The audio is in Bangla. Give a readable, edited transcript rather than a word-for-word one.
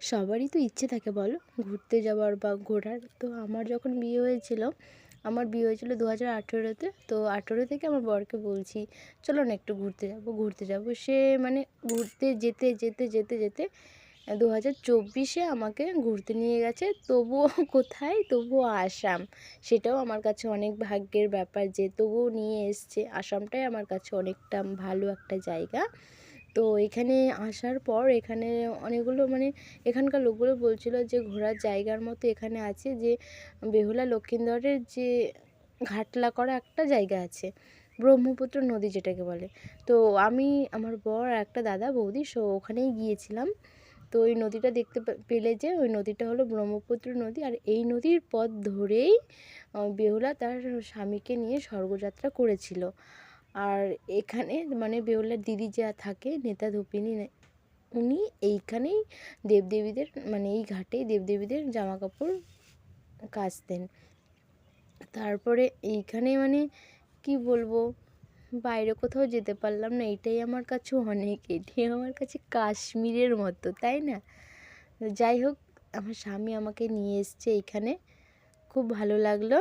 সবারই তো ইচ্ছে থাকে বলো ঘুরতে যাওয়ার বা ঘোরার। তো আমার যখন বিয়ে হয়েছিল, আমার বিয়ে হয়েছিল 2018-তে। তো 18 থেকে আমার বরকে বলছি চলো না একটু ঘুরতে যাবো। সে মানে ঘুরতে যেতে যেতে যেতে যেতে 2024-এ আমাকে ঘুরতে নিয়ে গেছে। তবুও কোথায়, তবুও আসাম। সেটাও আমার কাছে অনেক ভাগ্যের ব্যাপার যে তবুও নিয়ে এসছে। আসামটাই আমার কাছে অনেকটা ভালো একটা জায়গা। তো এখানে আসার পর এখানে অনেকগুলো মানে এখানকার লোকগুলো বলছিল যে ঘোরার জায়গার মতো এখানে আছে, যে বেহুলা লক্ষীন্দরের যে ঘাটলা করা একটা জায়গা আছে, ব্রহ্মপুত্র নদী যেটাকে বলে। তো আমি, আমার বর, একটা দাদা বৌদি ওখানেই গিয়েছিলাম। তো ওই নদীটা দেখতে পেলে যে ওই নদীটা হলো ব্রহ্মপুত্র নদী। আর এই নদীর পথ ধরেই বেহুলা তার স্বামীকে নিয়ে স্বর্গযাত্রা করেছিল। আর এখানে মানে বেহুলার দিদি যা থাকে নেতা ধুপিনী, উনি এইখানেই দেবদেবীদের মানে এই ঘাটেই দেবদেবীদের জামা কাপড় কাচতেন। তারপরে এইখানে মানে কি বলবো, বাইরে কোথাও যেতে পারলাম না, এটাই আমার কাছে অনেক, এটাই আমার কাছে কাশ্মীরের মতো, তাই না? যাই হোক, আমার স্বামী আমাকে নিয়ে এসছে এইখানে, খুব ভালো লাগলো।